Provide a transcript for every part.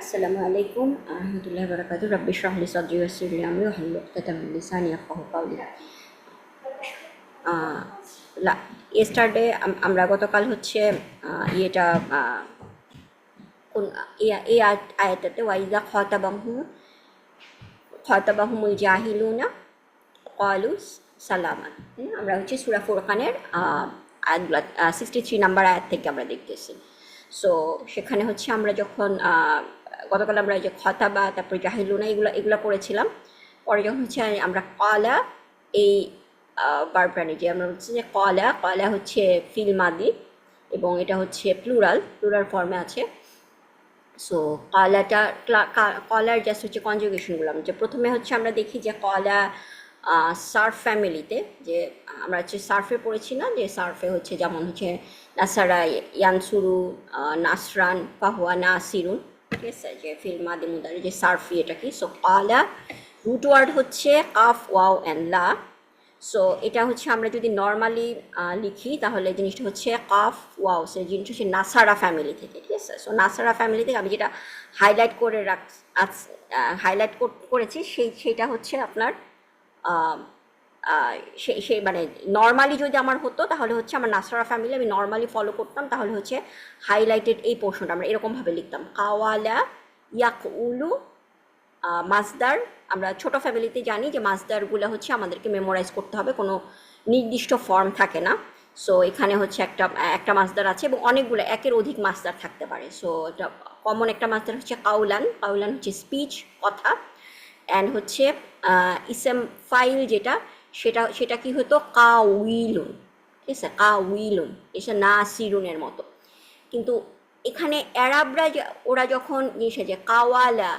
السلام عليكم ورحمة الله وبركاته. رب اشرح لي صدري ويسر لي أمري واحلل عقدة من لساني يفقهوا قولي. লা ইয়েস্টারডে আমরা গতকাল হচ্ছে ইয়েটা কোন এই আয়াতটাতে ওয়াইদা খতাবাহুমুল জাহিলুনা ক্বালু সালামান। আমরা হচ্ছে সূরা ফুরকানের আয়াতগুলো 63 নাম্বার আয়াত থেকে আমরা দেখতেছি। সো সেখানে হচ্ছে আমরা যখন গতকাল আমরা যে খতাবা তারপরে জাহিলুনা এগুলো পড়েছিলাম। পরে যখন হচ্ছে আমরা কলা এই ভার্বটা নিয়ে যে আমরা হচ্ছে যে কলা হচ্ছে ফিল মাদি এবং এটা হচ্ছে প্লুরাল ফর্মে আছে। সো কলার জাস্ট হচ্ছে কনজুগেশনগুলো যে প্রথমে হচ্ছে আমরা দেখি যে কলা সার্ফ ফ্যামিলিতে, যে আমরা হচ্ছে সার্ফে পড়েছি না, যে সার্ফে হচ্ছে যেমন হচ্ছে নাসারা ইয়ানসুরু নাসরান ফাহুয়া নাসিরুন, ঠিক আছে, যে ফিল মাদি মুদারি যে সার্ফ এটা কি। সো কলা রুট ওয়ার্ড হচ্ছে কাফ ওয়াও অ্যান্ড লা। সো এটা হচ্ছে আমরা যদি নর্মালি লিখি তাহলে জিনিসটা হচ্ছে কাফ ওয়াও, সে জিনিসটা হচ্ছে নাসারা ফ্যামিলি থেকে, ঠিক আছে। সো নাসারা ফ্যামিলি থেকে আমি যেটা হাইলাইট করেছি সেইটা হচ্ছে আপনার সেই মানে নর্মালি যদি আমার হতো তাহলে হচ্ছে আমার নাসারা ফ্যামিলি আমি নর্মালি ফলো করতাম, তাহলে হচ্ছে হাইলাইটেড এই পোর্শনটা আমরা এরকমভাবে লিখতাম কাওয়ালা ইয়াকউলু মাসদার। আমরা ছোট ফ্যামিলিতে জানি যে মাসদারগুলো হচ্ছে আমাদেরকে মেমোরাইজ করতে হবে, কোনো নির্দিষ্ট ফর্ম থাকে না। সো এখানে হচ্ছে একটা মাসদার আছে এবং অনেকগুলো একের অধিক মাসদার থাকতে পারে। সো এটা কমন একটা মাসদার হচ্ছে কাউলান হচ্ছে স্পিচ, কথা। অ্যান্ড হচ্ছে ইসেম ফাইল সেটা কি হতো কাউইলুন, ঠিক আছে, কাউইলুন এসে নাসিরুনের মতো। কিন্তু এখানে অ্যারাবরা ওরা যখন জিনিসটা যে কাওয়ালা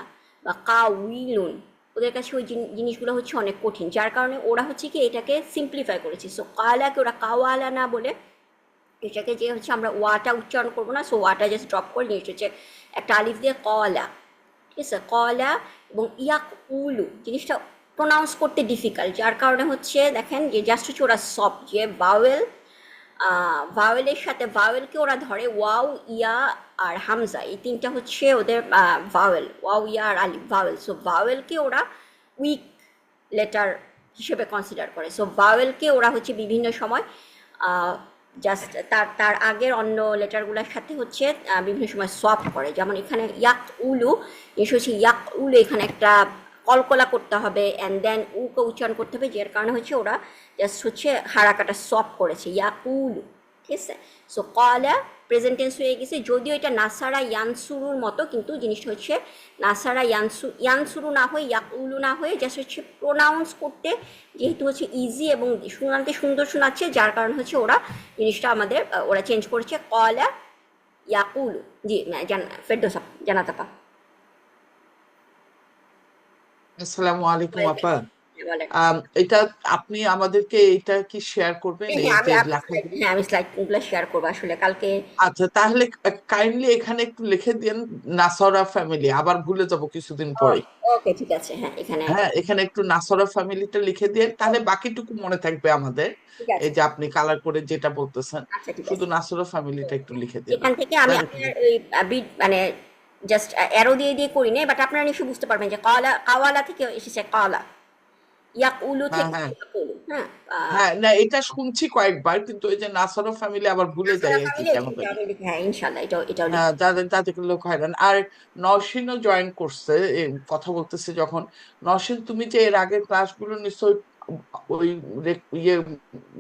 বা কাউইলুন, ওদের কাছে ওই জিনিসগুলো হচ্ছে অনেক কঠিন, যার কারণে ওরা হচ্ছে কি এটাকে সিম্পলিফাই করেছে। সো কালাকে ওরা কাওয়ালা না বলে এটাকে যে হচ্ছে আমরা ওয়াটা উচ্চারণ করবো না, সো ওয়াটা জাস্ট ড্রপ করে জিনিসটা হচ্ছে একটা আলিফ দিয়ে কলা, ঠিক আছে, কলা এবং ইয়াক উলু জিনিসটা প্রোনাউন্স করতে ডিফিকাল্ট, যার কারণে হচ্ছে দেখেন যে জাস্ট হচ্ছে ওরা সব যে ভাওয়েলের সাথে ভাওয়েলকে ওরা ধরে ওয়াও ইয়া আর হামজা, এই তিনটা হচ্ছে ওদের ভাওয়েল, ওয়াও ইয়া আর আলিফ ভাওয়েল। সো ভাওয়েলকে ওরা উইক লেটার হিসেবে কনসিডার করে। সো ভাওয়েলকে ওরা হচ্ছে বিভিন্ন সময় জাস্ট তার আগের অন্য লেটারগুলোর সাথে হচ্ছে বিভিন্ন সময় সোয়াপ করে। যেমন এখানে ইয়াক উলু এসে হচ্ছে ইয়াক উলু, এখানে একটা কলকলা করতে হবে অ্যান্ড দেন উকে উচ্চারণ করতে হবে, যার কারণে হচ্ছে ওরা জাস্ট হচ্ছে হারাকাটা সফট করেছে ইয়াকুলু, ঠিক আছে। সো কলা প্রেজেন্ট টেন্স হয়ে গেছে, যদিও এটা নাসারা ইয়ানসুরুর মতো, কিন্তু জিনিসটা হচ্ছে নাসারা ইয়ানসুরু না হয়ে ইয়াকুলু না হয়ে জাস্ট হচ্ছে প্রোনাউন্স করতে যেহেতু হচ্ছে ইজি এবং শোনাতে সুন্দর শোনাচ্ছে, যার কারণে হচ্ছে জিনিসটা ওরা চেঞ্জ করেছে কলা ইয়াকুলু। জি ফেরদৌস জানাতাপা। আসসালামু আলাইকুম আপা। বলেন। এটা আপনি আমাদেরকে এটা কি শেয়ার করবেন, হ্যাঁ এই হ্যাঁ যে লেখাগুলো? আমি স্লাইডগুলো শেয়ার করবো আসলে কালকে। আচ্ছা, তাহলে কাইন্ডলি এখানে একটু লিখে দিন নাসরা ফ্যামিলি, আবার ভুলে যাব কিছুদিন পরেই। ওকে ঠিক আছে, হ্যাঁ এখানে হ্যাঁ, এখানে একটু নাসরা ফ্যামিলিটা লিখে দিয়ে তাহলে বাকিটুকু মনে থাকবে আমাদের। ঠিক আছে। এই যে আপনি কালার করে যেটা বলতেছেন, আচ্ছা ঠিক শুধু আছে, নাসরা ফ্যামিলিটা একটু লিখে দিন। এখান থেকে আমি আপনার ওই বিট মানে জাস্ট অ্যারো দিয়ে করি নাই, বাট আপনারা নিশ্চয়ই বুঝতে পারবেন যে কাওয়ালা থেকে এসেছে কাওয়ালা, ইয়াকুলু হ্যাঁ, থেকে হ্যাঁ, ইয়াকুলু। হ্যাঁ হ্যাঁ, না এটা শুনছি কয়েকবার, কিন্তু ওই যে নাসরা ফ্যামিলি আবার ভুলে যাই নাসারা আর কি ফ্যামিলি কেন জানি। আমি লিখি, হ্যাঁ ইনশাল্লাহ এটাও লিখি। হ্যাঁ, যাদের লোক হয়রান। আর নওশিনও জয়েন করছে, কথা বলতেছে যখন। নওশিন, তুমি যে এর আগের ক্লাসগুলো নিশ্চয়ই ওই ইয়ে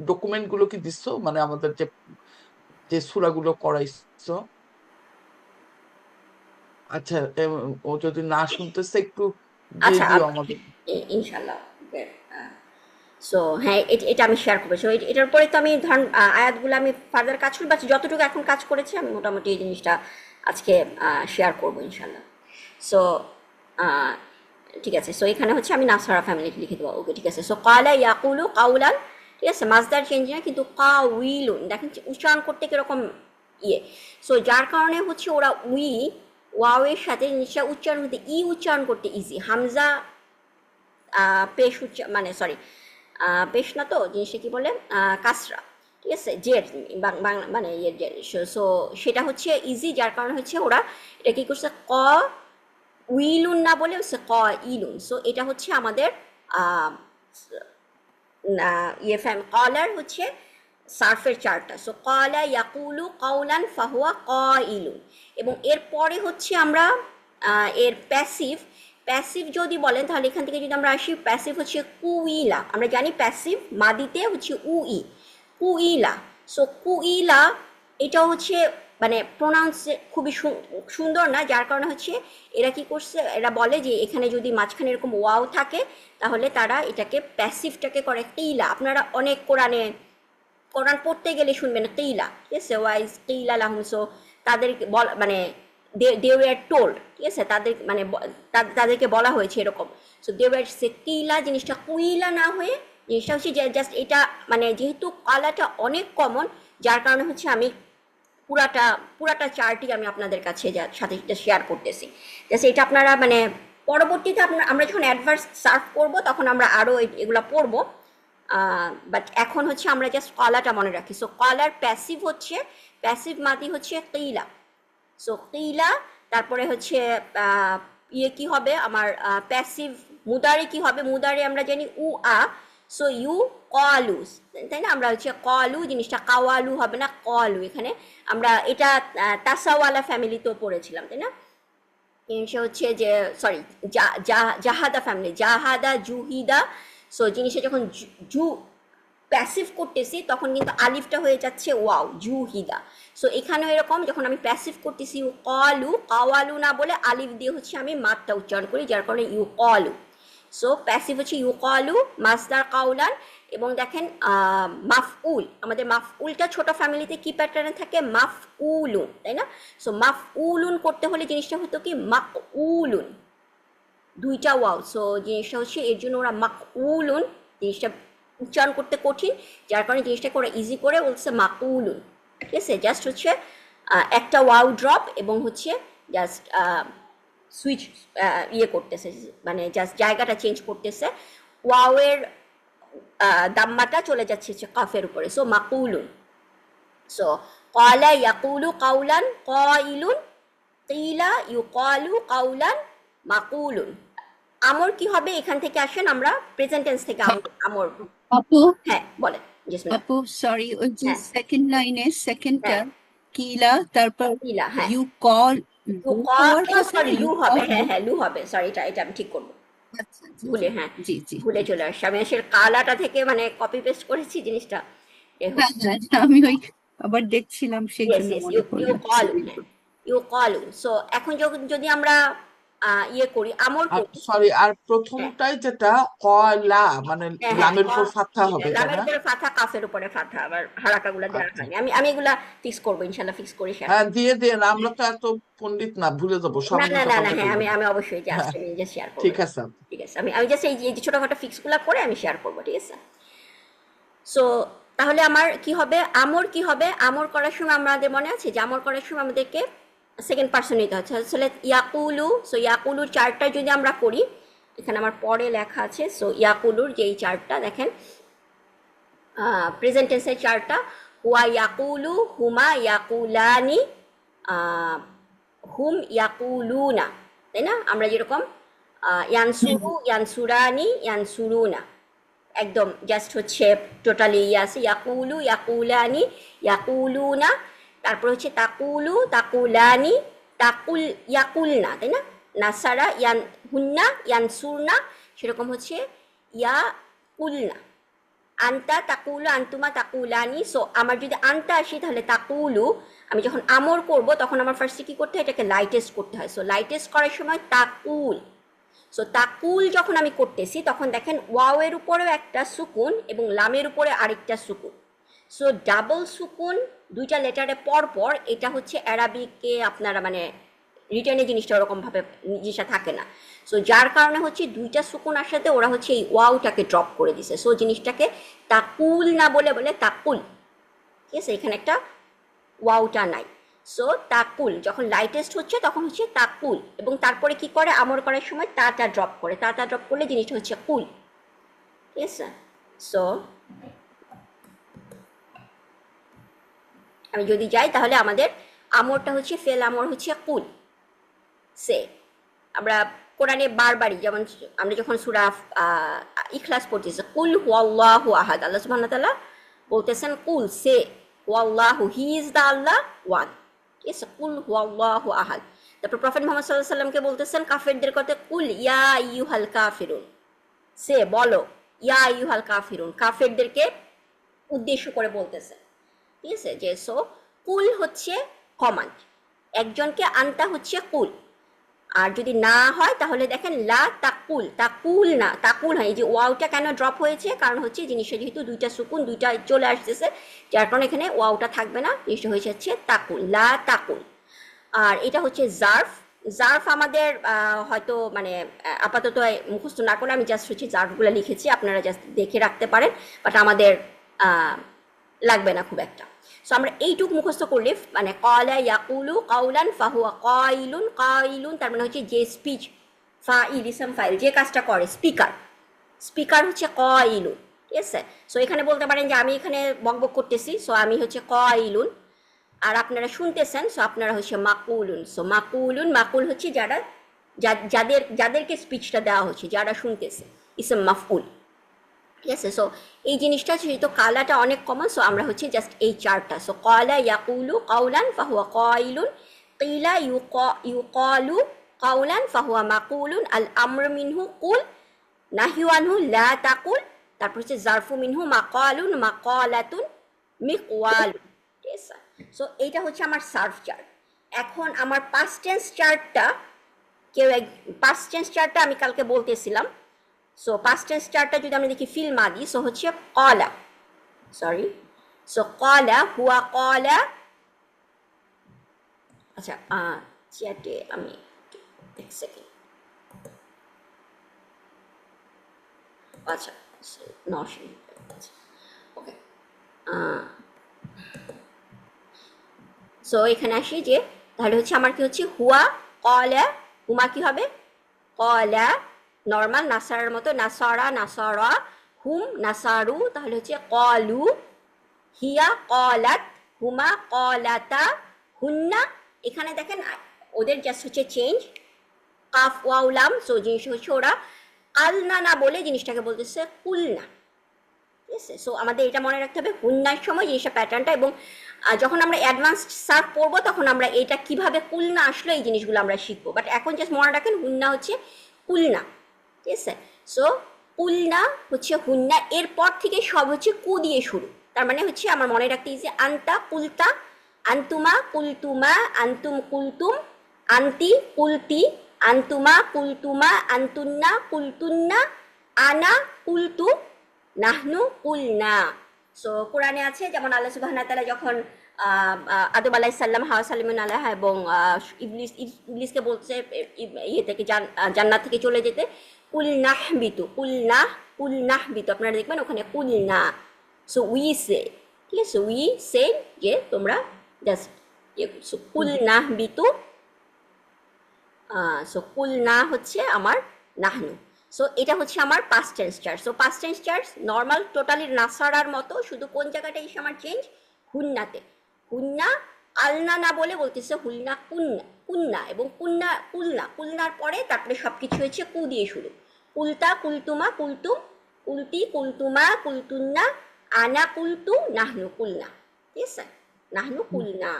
ডকুমেন্ট গুলো কি দিচ্ছ, মানে আমাদের যে যে সূরাগুলো করাইছো? আচ্ছা, ও যদি না শুনতেছে একটু দিয়ে আচ্ছা দিও আমাদের। ইনশাল্লাহ। সো হ্যাঁ এটা আমি শেয়ার করবো। সো এটার পরে তো আমি ধরেন আয়াতগুলো আমি ফার্দার কাজ করি, বা যতটুকু এখন কাজ করেছি আমি মোটামুটি এই জিনিসটা আজকে শেয়ার করবো ইনশাল্লাহ। সো ঠিক আছে, সো এখানে হচ্ছে আমি নাসারা ফ্যামিলি লিখে দেবো। ওকে ঠিক আছে। সো কালা ইয়াকুলু কাউলান, ঠিক আছে, মাজদার চেঞ্জ না কিন্তু কাউইলুন, দেখেন উচ্চারণ করতে কীরকম ইয়ে। সো যার কারণে হচ্ছে ওরা ওয়াওয়ের সাথে জিনিসটা উচ্চারণ করতে উচ্চারণ করতে ইজি। হামজা পেশ মানে সরি পেশ না তো জিনিসটা কি বলে কাসরা, ঠিক আছে, জের বাংলা মানে ইয়ের জের। সো সেটা হচ্ছে ইজি, যার কারণে হচ্ছে ওরা এটা কী করছে উইলুন না বলে হচ্ছে ক ইলুন। সো এটা হচ্ছে আমাদের আহ, ইয়ে কলার হচ্ছে সার্ফের চারটা। সো কলা ইয়াকুলু কাউলান ফাহুয়া ক ইলুন। এবং এরপরে হচ্ছে আমরা এর প্যাসিভ, প্যাসিভ যদি বলেন তাহলে এখান থেকে যদি আমরা আসি, প্যাসিভ হচ্ছে কুইলা। আমরা জানি প্যাসিভ মাদিতে হচ্ছে উই, কুইলা। সো কুইলা এটাও হচ্ছে মানে প্রোনাউন্স খুবই সুন্দর না, যার কারণে হচ্ছে এরা কি করছে, এরা বলে যে এখানে যদি মাঝখানে এরকম ওয়াও থাকে তাহলে তারা এটাকে প্যাসিভটাকে করে কিলা। আপনারা অনেক কোরআন পড়তে গেলে শুনবেন কিলা, ঠিক আছে, ওয়াইজ কিলা লাহুম। সো তাদের মানে দে ওয়ার টোল্ড, ঠিক আছে, তাদের মানে তাদেরকে বলা হয়েছে এরকম। সো দে ওয়ার সে কিলা জিনিসটা কুইলা না হয়ে জিনিসটা হচ্ছে যে জাস্ট এটা মানে যেহেতু কালাটা অনেক কমন, যার কারণে হচ্ছে আমি পুরাটা পুরাটা চার্টই আমি আপনাদের কাছে সাথে শেয়ার করতেছি। জাস্ট এটা আপনারা মানে পরবর্তীতে আমরা যখন অ্যাডভার্স সার্ভ করব তখন আমরা আরও এগুলা পড়বো। বাট এখন হচ্ছে আমরা জাস্ট কলাটা মনে রাখি। সো কলার প্যাসিভ হচ্ছে, প্যাসিভ মাদি হচ্ছে কিলা। সো কিলা, তারপরে হচ্ছে ইয়ে কি হবে আমার প্যাসিভ মুদারে কি হবে, মুদারে আমরা জানি উ আ। সো ইউ কলু, তাই না, আমরা হচ্ছে কলু জিনিসটা কাওয়ালু হবে না, কলু। এখানে আমরা এটা তাসাওয়ালা ফ্যামিলিতেও পড়েছিলাম, তাই না। জিনিসটা হচ্ছে যে সরি জাহাদা ফ্যামিলি, জাহাদা জুহিদা। সো জিনিসটা যখন জু প্যাসিভ করতেছি তখন কিন্তু আলিফটা হয়ে যাচ্ছে ওয়াও, জুহিদা। সো এখানেও এরকম যখন আমি প্যাসিভ করতেছি ইউ কলু, কাওয়ালু না বলে আলিফ দিয়ে হচ্ছে আমি মাতটা উচ্চারণ করি, যার কারণে ইউ কলু। সো প্যাসিভ হচ্ছে ইউ কলু, মাসদার কাউলান। এবং দেখেন মাফউল, আমাদের মাফউলটা ছোট ফ্যামিলিতে কি প্যাটার্নে থাকে, মাফউলুন, তাই না। সো মাফউলুন করতে হলে জিনিসটা হতো কি মাকউলুন, দুইটা ওয়াও। সো জিনিসটা হচ্ছে এর জন্য ওরা মাকউলুন, জিনিসটা উচ্চারণ করতে কঠিন, যার কারণে জিনিসটাকে ওরা ইজি করে বলছে মাকুলুন, ঠিক আছে। জাস্ট হচ্ছে একটা ওয়াও ড্রপ এবং হচ্ছে জাস্ট সুইচ ইয়ে করতেছে, মানে জাস্ট জায়গাটা চেঞ্জ করতেছে, ওয়াওয়ের দাম্মাটা চলে যাচ্ছে হচ্ছে কাফের উপরে। সো মাকুলুন। সো কলা ইয়াকুলু কাউলান কইলুন, কিলা ইউকালু কাউলান মাকুলুন। আমর কি হবে এখান থেকে আসেন আমরা প্রেজেন্ট টেন্স থেকে আমর। আপু হ্যাঁ বলেন, জিসমিল্লাহ। আপু সরি, ওই যে হ্যাঁ সেকেন্ড লাইনে সেকেন্ডটা হ্যাঁ কিলা, তারপর কিলা, হ্যাঁ ইউ কল, লু লু হওয়ার কথা না সরি লু ইউ হবে, কল। হ্যাঁ হ্যাঁ লু হবে, সরি এটা আমি ঠিক করবো, আচ্ছা আচ্ছা ভুলে, হ্যাঁ জি জি ভুলে জি। চলে আসছে। আমি আসলে কালাটা থেকে মানে কপি পেস্ট করেছি জিনিসটা। হ্যাঁ হ্যাঁ, আমি ওই আবার দেখছিলাম সেই ইয়েস জন্য ইয়েস মনে ইউ ইউ পড়লো। কলুন, সরি। হ্যাঁ ইউ কলুন। সো এখন যদি আমরা ইয়ে করি আমর আর করি। সরি, আর হ্যাঁ প্রথমটাই যেটা কলা মানে হ্যাঁ হ্যাঁ লামের উপর ফাথা হবে, তাই লামের না? উপরে ফাথা, কাফের উপরে ফাথা, আবার হারাকাগুলো দেওয়া আচ্ছা, হয়নি। আমি এগুলা ফিক্স করবো ইনশাল্লাহ, ফিক্স করে শেয়ার হ্যাঁ করবো। দিয়ে দিয়ে না, আমরা তো এত পণ্ডিত না, ভুলে যাবো, সব না না উল্টা না না পাল্টা হ্যাঁ করে দেবো। আমি অবশ্যই জাস্ট হ্যাঁ আমি জাস্ট শেয়ার করবো। ঠিক আছে। ঠিক আছে, আমি জাস্ট এই যে ছোটখাটো ফিক্সগুলো করে আমি শেয়ার করবো, ঠিক আছে। সো তাহলে আমার কি হবে, আমর কি হবে, আমর করার সময় আমাদের মনে আছে যে আমর করার সময় আমাদেরকে সেকেন্ড পার্সন নিতে হচ্ছে আসলে ইয়াকুলু। সো ইয়াকুলুর চার্টটা যদি আমরা করি, এখানে আমার পরে লেখা আছে। সো ইয়াকুলুর যেই চার্টটা দেখেন, প্রেজেন্ট টেন্সের চার্টটা, হুয়া ইয়াকুলু, হুমা ইয়াকুলানি, হুম ইয়াকুলুনা, তাই না। আমরা যেরকম ইয়ানসুরু, ইয়ানসুরানি, ইয়ানসুরুনা, একদম জাস্ট হচ্ছে টোটালি আছে ইয়াকুলু, ইয়াকুলানি, ইয়াকুলুনা। তারপর হচ্ছে তাকুলু, তাকুলানি, তাকুল, ইয়াকুলনা, তাই না। নাসারা ইয়ান হুন্না, ইয়ানসুরনা, সেরকম হচ্ছে ইয়াকুলনা। আন্তা তাকুলু, আন্তুমা তাকুলানি। সো আমার যদি আন্তা আসি তাহলে তাকুলু, আমি যখন আমর করব তখন আমার ফার্স্টে কি করতে হয়, এটাকে লাইটেস্ট করতে হয়। সো লাইটেস্ট করার সময় তাকুল। সো তাকুল যখন আমি করতেছি তখন দেখেন ওয়াওয়ের উপরেও একটা সুকুন এবং লামের উপরে আরেকটা সুকুন। সো ডাবল সুকুন দুইটা লেটারে পর পর, এটা হচ্ছে অ্যারাবিকে আপনারা মানে রিটার্নে জিনিসটা ওরকমভাবে জিনিসটা থাকে না। সো যার কারণে হচ্ছে দুইটা সুকুন আসাতে ওরা হচ্ছে এই ওয়াওটাকে ড্রপ করে দিছে। সো জিনিসটাকে তাকুল না বলে বলে তাকুল, ঠিক আছে, এখানে একটা ওয়াওটা নাই। সো তাকুল যখন লাইটেস্ট হচ্ছে তখন হচ্ছে তাকুল, এবং তারপরে কি করে আমর করার সময় তাটা ড্রপ করে, তাটা ড্রপ করলে জিনিসটা হচ্ছে কুল, ঠিক আছে। সো আমি যদি যাই তাহলে আমাদের আমরটা হচ্ছে ফেল আমর হচ্ছে কুল সে, আমরা কোরআনে বারবারই, যেমন আমরা যখন সূরা ইখলাস পড়তেছি, কুল হুয়াল্লাহু আহাদ, আল্লাহ সুবহানাহু ওয়া তাআলা বলতেছেন কুল সে হুয়াল্লাহু, he is the Allah one, ঠিক আছে, কুল হুয়াল্লাহু আহাদ। তারপর প্রফেট মুহাম্মদ সাল্লাল্লাহু আলাইহি সাল্লামকে বলতেছেন কাফেরদের কথা, কুল ইয়া আইয়ুহাল কাফিরুন, সে বলো, ইয়া আইয়ুহাল কাফিরুন, কাফেরদেরকে উদ্দেশ্য করে বলতেছে, ঠিক আছে। যে সো কুল হচ্ছে কমান্ড, একজনকে আনতা হচ্ছে কুল। আর যদি না হয় তাহলে দেখেন লা তাকুল, তাকুল না, তাকুল হয়। এই যে ওয়াওটা কেন ড্রপ হয়েছে, কারণ হচ্ছে জিনিসটা যেহেতু দুইটা সুকুন দুইটা চলে আসতেছে, যার কারণে এখানে ওয়াওটা থাকবে না, জিনিসটা হয়েছে হচ্ছে তাকুল, লা তাকুল। আর এটা হচ্ছে জার্ফ। জার্ফ আমাদের হয়তো মানে আপাতত মুখস্থ না করে আমি জাস্ট হচ্ছে জার্ফগুলো লিখেছি, আপনারা জাস্ট দেখে রাখতে পারেন, বাট আমাদের লাগবে না খুব একটা। সো আমরা এইটুক মুখস্থ করলে মানে কলা ইয়াকুলু কাউলান ফাহুয়া কাইলুন, কাইলুন তার মানে হচ্ছে যে স্পিচ, ফাইল ইসম ফাইল, যে কাজটা করে, স্পিকার, স্পিকার হচ্ছে কাইলুন, ঠিক আছে। সো এখানে বলতে পারেন যে আমি এখানে বকবক করতেছি, সো আমি হচ্ছে কাইলুন, আর আপনারা শুনতেছেন, সো আপনারা হচ্ছে মাকুলুন। সো মাকুলুন, মাকুল হচ্ছে যারা যাদেরকে স্পিচটা দেওয়া হচ্ছে, যারা শুনতেছে, ইসম মাফউল, ঠিক আছে। সো এই জিনিসটা যেহেতু কালাটা অনেক কমন, সো আমরা হচ্ছে জাস্ট এই চারটা। সো কলা ইয়াকুলু কাউলান ফাহুয়া কাইলুন, কিলা ইউকালু কাউলান ফাহুয়া মাকুলুন, আল আমর মিনহু কুল, নাহিউ আনহু লা তাকুল, তারপর হচ্ছে জারফু মিনহু মাকালুন, মাকালাতুন, মিকওয়ালুন, ঠিক আছে। সো এইটা হচ্ছে আমার সার্ফ চার্ট। এখন আমার পাস্ট টেন্স চার্টটা পাস্ট টেন্স চার্টটা আমি কালকে বলতেছিলাম। সো পাস্ট টেন্স চার্টটা যদি আমরা দেখি ফিল মাদি, সো হচ্ছে কলা, সরি, সো কলা হুয়া কলা, আচ্ছা চ্যাটে আমি এক সেকেন্ড, আচ্ছা নশো, ওকে। সো এখানে আসি যে তাহলে হচ্ছে আমার কি হচ্ছে হুয়া কলা, হুমা কি হবে কলা, নর্মাল নাসারার মতো, নাসারা নাসারা, হুম নাসারু, তাহলে হচ্ছে কলু, হিয়া কলাত, হুমা কলাতা, হুন্না। এখানে দেখেন ওদের জাস্ট হচ্ছে চেঞ্জ, কাফ ওয়াউলাম। সো জিনিস হচ্ছে ওরা কালনা না বলে জিনিসটাকে বলতেছে কুলনা, ঠিক আছে। সো আমাদের এটা মনে রাখতে হবে হুন্নার সময় জিনিসটা প্যাটার্নটা, এবং যখন আমরা অ্যাডভান্সড সার্ভ পড়বো তখন আমরা এটা কিভাবে কুলনা আসলো এই জিনিসগুলো আমরা শিখবো, বাট এখন জাস্ট মনে রাখেন হুন্না হচ্ছে কুলনা, ঠিক আছে। সো কুলনা হচ্ছে হুন্না, এরপর থেকে সব হচ্ছে কু দিয়ে শুরু, তার মানে হচ্ছে আমার মনে রাখতে যে আন্তা কুলতা, আন্তুমা কুলতুমা, আন্তুম কুলতুম, আন্তি কুলতি, আন্তুমা কুলতুমা, আন্তুন্না কুলতুন্না, আনা কুলতু, নাহনু কুলনা। সো কোরআনে আছে যেমন আল্লাহ সুবহানাহু ওয়া তাআলা যখন আদম আলাইহিস সালাম, হাওয়া সালামুন আলাইহা এবং ইবলিসকে বলছে ইয়ে থেকে জান্নাত থেকে চলে যেতে, কুল নাহবিতু, কুল নাহবিতু, আপনারা দেখবেন ওখানে কুল না, সো উই সে, ঠিক আছে, উই সে যে তোমরা জাস্ট কুল নাহবিতু, সো কুল না হচ্ছে আমার নাহনু। সো এটা হচ্ছে আমার past tense chart. So past tense chart normal totally নাসারার মতো, শুধু কোন জায়গাটা এসে আমার চেঞ্জ, হুন্নাতে, হুন্না আলনা না বলে বলতেছে হুলনা কুন্না, কুন্না এবং কুন্না কুলনা, কুলনার পরে তারপরে সব কিছু হচ্ছে কু দিয়ে শুরু, কুলতা কুলতুমা কুলতুম, কুলতি কুলতুমা কুলতুন্না, আনা কুলতু, নাহনু কুলনা, ঠিক আছে, নাহনু কুলনা।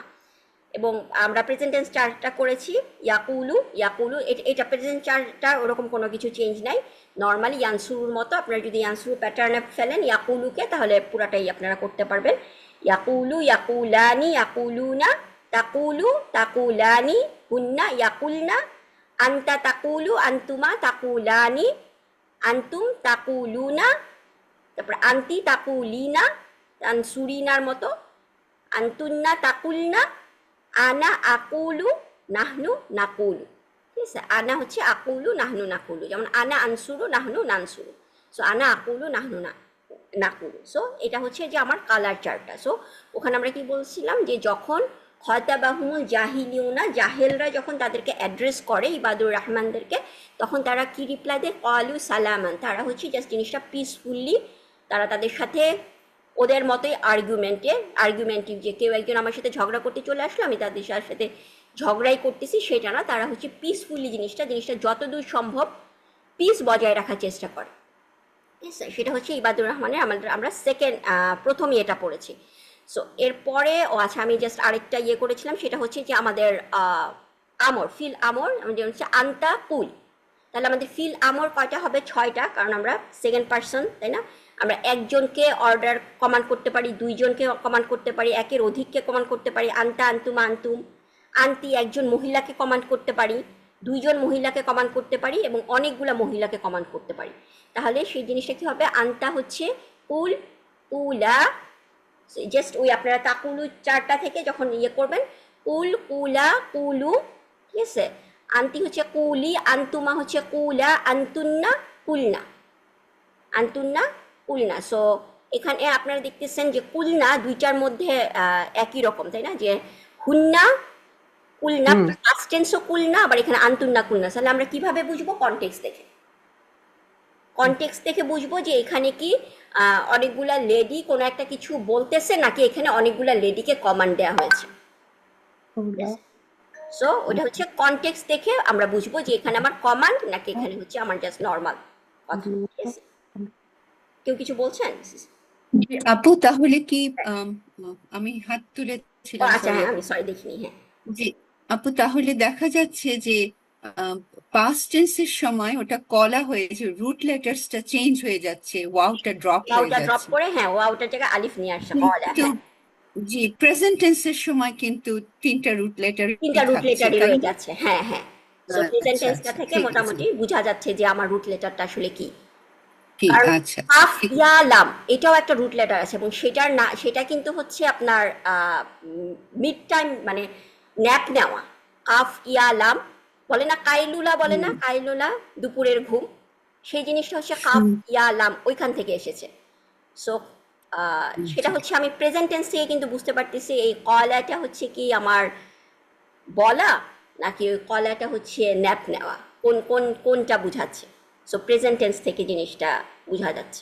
এবং আমরা প্রেজেন্ট টেন্স চার্টটা করেছি ইয়াকুলু, ইয়াকুলু এটা প্রেজেন্ট চার্টটা ওরকম কোনো কিছু চেঞ্জ নাই, নর্মালি ইয়ানসুরুর মতো। আপনারা যদি ইয়ানসুরু প্যাটার্নে ফেলেন ইয়াকুলুকে, তাহলে পুরাটাই আপনারা করতে পারবেন। ইয়াকুলু, ইয়াকুলানি, ইয়াকুলুনা, তাকুলু, তাকুলানি, হুন্না ইয়াকুলনা, আন্তা তাকুলু, আন্তুমা তাকুলানি, আন্তুম তাকুলুনা, তারপর আন্তি তাকুলিনা, তানসুরিনার মতো, আন্তুন্না তাকুলনা, আনা আকুলু, নাহনু নাকুলু, ঠিক আছে। আনা হচ্ছে আকুলু, নাহনু নাকুলু, যেমন আনা আনসুরু, নাহনু নানসুরু। সো আনা আকুলু, নাহনু নাকুলু। সো এটা হচ্ছে যে আমার কালার চার্টটা। সো ওখানে আমরা কি বলছিলাম যে যখন খতাবাহুমুল জাহিলিউনা, জাহেলরা যখন তাদেরকে অ্যাড্রেস করে ইবাদুর রহমানদেরকে, তখন তারা কি রিপ্লাই দেয়, ক্বালু সালামান, তারা হচ্ছে জাস্ট জিনিসটা পিসফুলি, তারা তাদের সাথে ওদের মতোই আর্গুমেন্টিভ, যে কেউ একজন আমার সাথে ঝগড়া করতে চলে আসলো, আমি তাদের সাথে ঝগড়াই করতেছি সেটা না, তারা হচ্ছে পিসফুলি জিনিসটা যতদূর সম্ভব পিস বজায় রাখার চেষ্টা করে। ঠিক আছে, সেটা হচ্ছে ইবাদুর রহমানের আমরা প্রথমে এটা পড়েছি। সো এরপরে আচ্ছা আমি জাস্ট আরেকটা করেছিলাম, সেটা হচ্ছে যে আমাদের আমর ফিল আমর আমাদের হচ্ছে আন্তা কুল। তাহলে আমাদের ফিল আমর কয়টা হবে? 6টা, কারণ আমরা সেকেন্ড পার্সন, তাই না? আমরা একজনকে অর্ডার কমান্ড করতে পারি, দুইজনকে কমান্ড করতে পারি, একের অধিককে কমান্ড করতে পারি, আন্তা আন্তুমা আন্তুম। আন্তি একজন মহিলাকে কমান্ড করতে পারি, দুইজন মহিলাকে কমান্ড করতে পারি, এবং অনেকগুলা মহিলাকে কমান্ড করতে পারি। তাহলে সেই জিনিসটা কি হবে? আন্তা হচ্ছে কুল, কুলা, জাস্ট ওই আপনারা তাকুলু 4টা থেকে যখন করবেন, কুল, কুলা, কুলু, ঠিক আছে? আন্তি হচ্ছে কুলি, আন্তুমা হচ্ছে কুলা, আন্তুন্না, কুলনা, আন্তুন্না, কুলনা। সো এখানে আপনারা দেখতেছেন যে কুলনা দুইটার মধ্যে একই রকম, তাই না? যে হুন্না কুলনা, পাস্ট টেন্সও কুলনা, আবার এখানে আন্তুন্না কুলনা। তাহলে আমরা কিভাবে বুঝবো? কনটেক্সট দেখে বুঝবো যে এখানে কি অনেকগুলা লেডি কোনো একটা কিছু বলতেছে, নাকি এখানে অনেকগুলা লেডিকে কমান্ড দেওয়া হয়েছে। সো ওটা হচ্ছে কনটেক্সট দেখে আমরা বুঝবো যে এখানে আমার কমান্ড নাকি এখানে হচ্ছে আমার জাস্ট নর্মাল কথা। ঠিক আছে, কেউ কিছু বলছেন? আপু তাহলে কি আমি হাত ও তুলেছিলাম, আচ্ছা, সরি। হ্যাঁ আমি সরি দেখিনি। হ্যাঁ, জি আপু, তাহলে দেখা যাচ্ছে যে পাস্ট টেন্সের সময় ওটা কলা হয়েছে, রুট লেটার্সটা চেঞ্জ হয়ে যাচ্ছে, ওয়াওটা ড্রপ হয়ে ওয়াওটা ড্রপ যাচ্ছে। করে, হ্যাঁ ওয়াওটার জায়গায় আলিফ নিয়ে আসছে, কলা। কিন্তু হ্যাঁ, জি প্রেজেন্ট টেন্সের সময় কিন্তু 3টা রুট লেটারই 3টা রুট থাকছে, লেটারই তাই রয়ে না? যাচ্ছে। হ্যাঁ হ্যাঁ। সো প্রেজেন্ট আচ্ছা টেন্সটা আচ্ছা, থেকে ঠিক আছে। মোটামুটি বোঝা যাচ্ছে যে আমার রুট লেটারটা আসলে কি। কি কারণ আচ্ছা আচ্ছা, কাফ ঠিক ইয়া লাম এটাও একটা রুট লেটার আছে, এবং সেটা কিন্তু হচ্ছে আপনার মিড টাইম, মানে ন্যাপ নেওয়া। কাফ ইয়া লাম বলে না, কাইলুলা বলে না, কাইলুলা দুপুরের ঘুম, সেই জিনিসটা হচ্ছে কাফ ইয়া লাম, ওইখান থেকে এসেছে। সো সেটা আচ্ছা। হচ্ছে আমি প্রেজেন্ট টেন্স থেকে কিন্তু বুঝতে পারতেছি এই কলাটা হচ্ছে কি আমার বলা, নাকি ওই কলাটা হচ্ছে ন্যাপ নেওয়া, কোনটা বুঝাচ্ছে। সো প্রেজেন্ট টেন্স থেকে জিনিসটা বোঝা যাচ্ছে।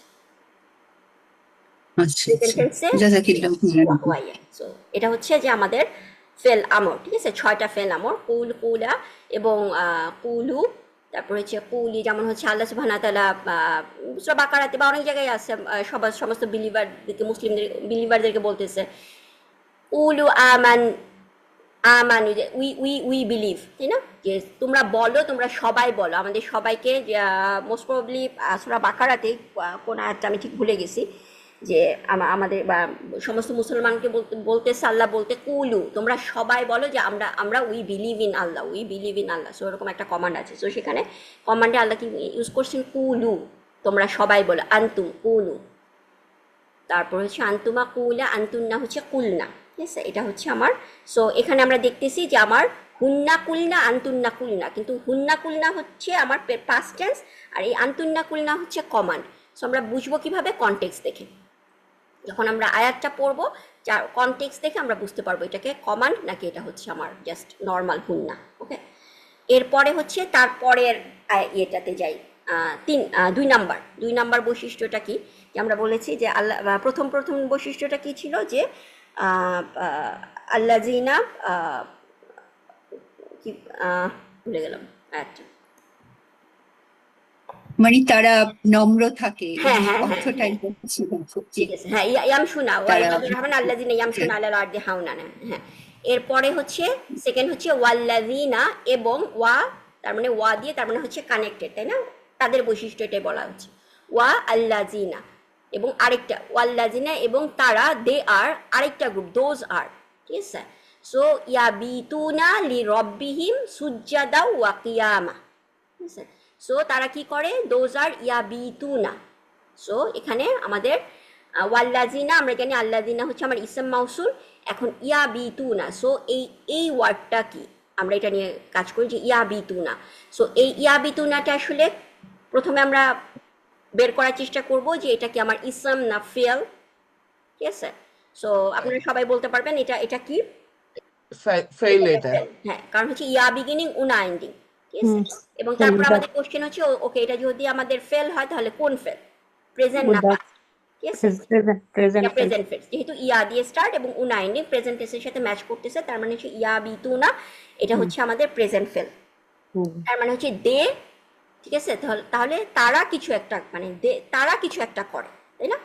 আচ্ছা প্রেজেন্ট আচ্ছা, টেন্সে জাজাকিল্লাহ খাইরান। ওয়াইয়া। সো এটা হচ্ছে যে আমাদের ফেল আমর, ঠিক আছে? 6টা ফেল আমর, কুল, কুলা এবং কুলু। তারপর হচ্ছে কুলি, যেমন হচ্ছে আল্লাহ সুবহানাহু ওয়া তাআলা সূরা বাকারাতে বা অনেক জায়গায় আছে, সমস্ত বিলিভারদেরকে বলতেছে উলু আমান, আমানু, যে উই বিলিভ, তাই না? যে তোমরা বলো, তোমরা সবাই বলো, আমাদের সবাইকে। মোস্ট প্রবাবলি সূরা বাকারাতে কোন আয়াতটা আমি ঠিক ভুলে গেছি, যে আমাদের বা সমস্ত মুসলমানকে বলতেছে আল্লাহ বলতে কুলু, তোমরা সবাই বলো যে আমরা we believe in Allah, we believe in Allah. So এরকম একটা কমান্ড আছে। সো সেখানে কমান্ডে আল্লাহ কি ইউজ করছেন? কুলু, তোমরা সবাই বলো, আন্তুম কুলু। তারপর হচ্ছে আন্তুমা কুলা, আন্তুন্না হচ্ছে কুলনা। ঠিক আছে, এটা হচ্ছে আমার। সো এখানে আমরা দেখতেছি যে আমার হুন্না কুলনা, আন্তুন্না কুলনা, কিন্তু হুন্না কুলনা হচ্ছে আমার পাস্ট টেন্স, আর এই আন্তুন্না কুলনা হচ্ছে কমান্ড। সো আমরা বুঝবো কিভাবে? কনটেক্সট দেখে। যখন আমরা আয়াতটা পড়বো, যার কনটেক্সট দেখে আমরা বুঝতে পারবো এটাকে কমান্ড নাকি এটা হচ্ছে আমার জাস্ট নর্মাল হুন্না। ওকে, এরপরে হচ্ছে তারপরের ইয়েটাতে যাই। 2 নাম্বার বৈশিষ্ট্যটা কি? যে আমরা বলেছি যে আল্লাহ, প্রথম বৈশিষ্ট্যটা কি ছিল? যে আল্লাহ জিনা, কি ভুলে গেলাম আয়াতটা। মানে তারা নম্র থাকে, হ্যাঁ এই হ্যাঁ হ্যাঁ অর্থটাই হ্যাঁ, বলছিলাম। জি, ঠিক আছে। হ্যাঁ, ইয়ামশুনা তারা ওয়াইবাদুর রহমান আল্লাযিনা ইয়ামশুনা আলাল আরদি হাওনানা। হ্যাঁ, এরপরে হচ্ছে সেকেন্ড হচ্ছে ওয়াল্লাযিনা, এবং ওয়া, তার মানে ওয়া দিয়ে, তার মানে হচ্ছে কানেক্টেড, তাই না? তাদের বৈশিষ্ট্য এটাই বলা হচ্ছে, ওয়া আল্লাযিনা। এবং আরেকটা ওয়াল্লাযিনা, এবং তারা, দে আর, আরেকটা গ্রুপ, দোজ আর। ঠিক আছে। সো ইয়াবিতুনা লিরব্বিহিম সুজ্জাদা ওয়া কিয়ামা। ঠিক আছে। সো তারা কি করে? Those are ইয়াবিতুনা। সো এখানে আমাদের ওয়াল্লাজিনা, আমরা জানি আল্লাজিনা হচ্ছে আমার ইসম মাউসুল। এখন ইয়া বিতুনা, সো এই ওয়ার্ডটা কি, আমরা এটা নিয়ে কাজ করি যে ইয়া বিতুনা। সো এই ইয়া বিতুনাটা আসলে প্রথমে আমরা বের করার চেষ্টা করব যে এটা কি আমার ইসম না ফেল। ঠিক আছে। সো আপনারা সবাই বলতে পারবেন এটা এটা কি? ফেইল এটা। হ্যাঁ, কারণ হচ্ছে ইয়া বিগিনিং উনা এন্ডিং। ঠিক আছে। এবং তারপর আমাদের কোশ্চেন হচ্ছে ওকে, এটা যদি আমাদের ফেল হয় তাহলে কোন ফেল, প্রেজেন্ট না পাস্ট? ঠিক আছে, প্রেজেন্ট এটা প্রেজেন্ট ফেজ, যেহেতু ইয়া দিয়ে স্টার্ট এবং উনা এন্ডিং প্রেজেন্ট টেন্সের সাথে ম্যাচ করতেছে, তার মানে হচ্ছে ইয়া বিতু না, এটা হচ্ছে আমাদের প্রেজেন্ট ফেল। তার মানে হচ্ছে দে, ঠিক আছে, তাহলে তারা কিছু একটা, মানে তারা কিছু একটা করে, তাই না?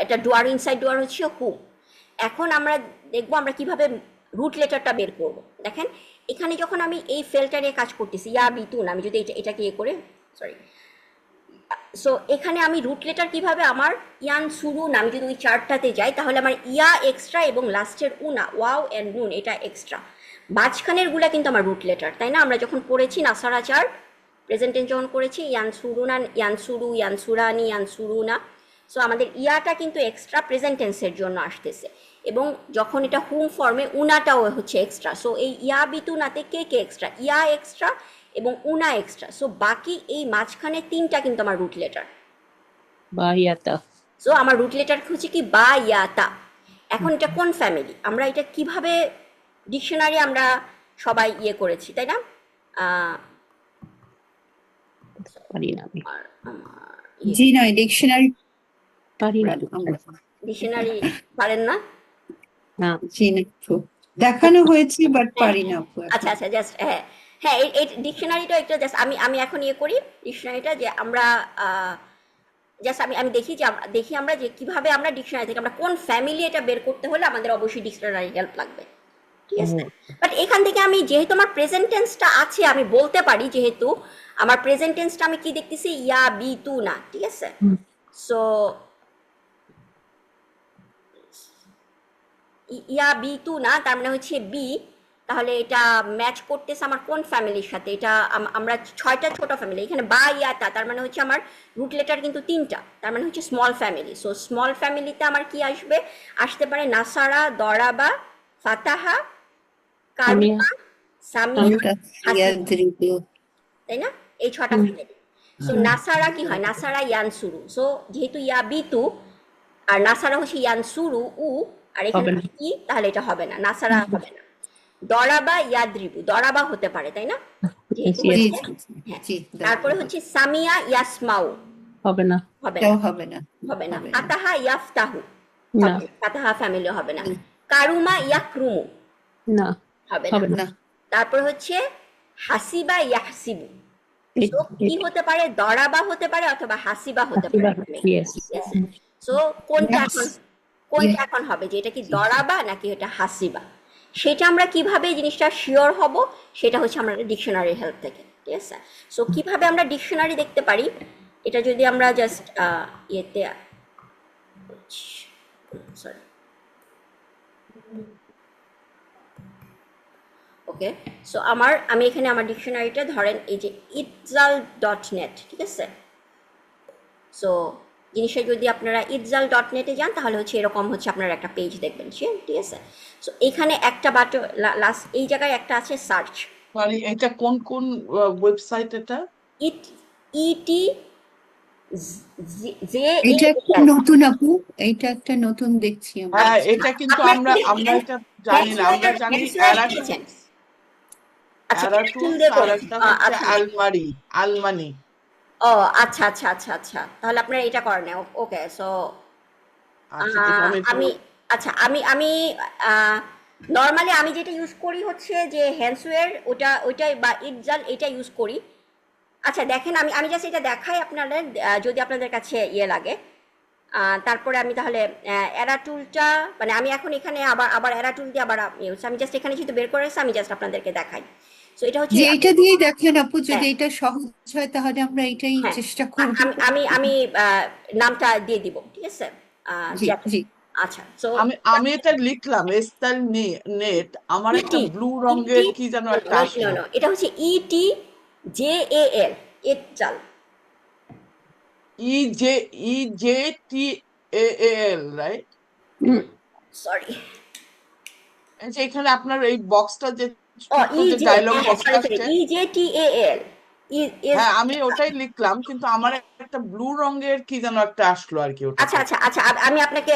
এটা ডুয়ার, ইনসাইড ডুয়ার হচ্ছে হু। এখন আমরা দেখবো আমরা কিভাবে রুট লেটারটা বের করব। দেখেন এখানে যখন আমি এই ফেলটা নিয়ে কাজ করতেছি, ইয়া বিতুন, আমি যদি এটাকে ইয়ে করে, সরি, সো এখানে আমি রুট লেটার কিভাবে, আমার ইয়ান সুরুন, আমি যদি ওই চার্টটাতে যাই তাহলে আমার ইয়া এক্সট্রা এবং লাস্টের উনা ওয়াও অ্যান্ড নুন এটা এক্সট্রা, মাঝখানের গুলা কিন্তু আমার রুট লেটার, তাই না? আমরা যখন পড়েছি নাসারা চার্ট প্রেজেন্ট টেন্স যখন করেছি, ইয়ান সুরুনা, ইয়ান সুরু, ইয়ান সুরানি, ইয়ান সুরুনা, সো আমাদের ইয়াটা কিন্তু এক্সট্রা প্রেজেন্ট টেন্সের জন্য আসতেছে, এবং যখন এটা হুম ফর্মে উনাটাও হচ্ছে এক্সট্রা। সো এই ইয়া বিতুনাতে কে কে এক্সট্রা, ইয়া এক্সট্রা এবং উনা এক্সট্রা, সো বাকি এই মাঝখানে তিনটা কিন্তু আমার রুট লেটার। বাহিয়াতা। সো আমার রুট লেটার হচ্ছে কি বা ইয়াতা। এখন এটা কোন ফ্যামিলি, আমরা এটা কিভাবে ডিকশনারি আমরা সবাই ইয়ে করেছি, তাই না? পারি না আমি, আর আমার জি নয়, ডিকশনারি পারি না। ডিকশনারি পারেন না? না, জি না, দেখানো হয়েছে বাট পারি না আপু এখন। আচ্ছা আচ্ছা, জাস্ট হ্যাঁ হ্যাঁ, এই ডিকশনারিটা একটা জাস্ট আমি এখন ইয়ে করি ডিকশনারিটা, যে আমরা জাস্ট আমি দেখি যে দেখি আমরা যে কিভাবে আমরা ডিকশনারি থেকে আমরা কোন ফ্যামিলি এটা বের করতে হলে আমাদের অবশ্যই ডিকশনারি হেল্প লাগবে, ঠিক আছে? বাট এখান থেকে আমি যেহেতু আমার প্রেজেন্ট টেন্সটা আছে, আমি বলতে পারি যেহেতু আমার প্রেজেন্ট টেন্সটা আমি কি দেখতেছি, ইয়া বি তু না, ঠিক আছে? সো ইয়া বি টু না, তার মানে হচ্ছে বি, তাহলে এটা ম্যাচ করতেছে আমার কোন ফ্যামিলির সাথে, এটা আমরা ছয়টা ছোট ফ্যামিলি, এখানে বা ইয়াতা, তার মানে হচ্ছে আমার রুট লেটার কিন্তু তিনটা, তার মানে হচ্ছে স্মল ফ্যামিলি। সো স্মল ফ্যামিলিতে আমার কি আসবে, আসতে পারে নাসারা, দরাবা, ফাতাহা, কারুমা, সামিয়া, হাসিবা, তাই না? এই ছটা ফ্যামিলি। সো নাসারা কি হয়, নাসারা ইয়ানসুরু, সো যেহেতু ইয়া বিতু আর নাসারা হচ্ছে ইয়ানসুরু উ, আর এখানে হবে না। কি, তাহলে এটা হবে না, নাসারা হবে না। দরাবা ইয়াদ্রিবু, দরাবা হতে পারে, তাই না? যেহেতু Yes, জি হচ্ছে, জি হ্যাঁ। জি, তারপরে হচ্ছে সামিয়া ইয়াসমাউ, হবে না, হবে না, এটাও হবে না, হবে না। হবে না। ফাতাহা ইয়াফতাহু, না, হবে না। ফাতাহা ফ্যামিলি হবে না। কারুমা ইয়াকরুমু, না, হবে হবে না। না। না, তারপর হচ্ছে হাসিবা ইয়াহসিবু, It- সো কি it- হতে পারে, দরাবা হতে পারে অথবা হাসিবা হতে পারে। Yes. সো কোনটা Yes. এখন, কোনটা এখন হবে, যে এটা কি দরাবা নাকি এটা হাসিবা, সেটা আমরা কিভাবে জিনিসটা শিওর হব, সেটা হচ্ছে আমরা ডিকশনারি হেল্প থেকে, ঠিক আছে? সো কিভাবে আমরা ডিকশনারি দেখতে পারি, এটা যদি আমরা জাস্ট ইয়েতে, সরি, ওকে, সো আমি এখানে আমার ডিকশনারিটা ধরেন এই যে itzal.net, ঠিক আছে? সো জিনিসটা যদি আপনারা itzal.net-এ যান তাহলে হচ্ছে এরকম হচ্ছে আপনারা একটা পেজ দেখবেন, ঠিক আছে? সো এখানে একটা বাটন, লাস্ট এই জায়গায় একটা আছে সার্চ, সরি, এটা কোন কোন ওয়েবসাইট এটা? ইটি জে এটা একটা নতুন আপু, এইটা একটা নতুন দেখছি আমরা। হ্যাঁ, এটা কিন্তু আমরা এটা জানি না, আমরা জানি অ্যারাটুস, অ্যারাটুস আর একটা হচ্ছে আলমারি, আলমানি। ও আচ্ছা আচ্ছা আচ্ছা আচ্ছা, তাহলে আপনারা এটা করেন, ওকে। সো আচ্ছা, এটা আমি আমি আচ্ছা আমি নর্মালি আমি যেটা ইউজ করি হচ্ছে যে হ্যান্ডসওয়্যার, ওইটাই বা ইটজাল, এটা ইউজ করি। আচ্ছা দেখেন, আমি জাস্ট এটা দেখাই আপনাদের, যদি আপনাদের কাছে ইয়ে লাগে। তারপরে আমি তাহলে অ্যারাটুলটা, মানে আমি এখন এখানে আবার অ্যারাটুল দিয়ে আবার আমি জাস্ট এখানে যেহেতু বের করে আমি জাস্ট আপনাদেরকে দেখাই। সো এটা হচ্ছে যে এটা দিয়ে দেখেন আপু, যদি হ্যাঁ। এটা সহজ হয় তাহলে আমরা এটাই হ্যাঁ, চেষ্টা করব। আমি নামটা দিয়ে দিব, ঠিক আছে? জি জি, আচ্ছা, সো আমি এটা লিখলাম এস্তাল নেট, আমার একটা ব্লু রঙের কি যেন একটা আসলো। এটা হচ্ছে ইটি JAL, ইটজাল, EJTAAL, রাইট? সরি, এখানে আপনার এই বক্সটা যে ও ছোট্ট যে ডায়লগ বক্সটা সরি আসছে, EJTAL, হ্যাঁ আমি ওটাই লিখলাম, কিন্তু আমার একটা ব্লু রঙের কি যেন একটা আসলো আর কি, ওটা আচ্ছা আচ্ছা আচ্ছা, আমি আপনাকে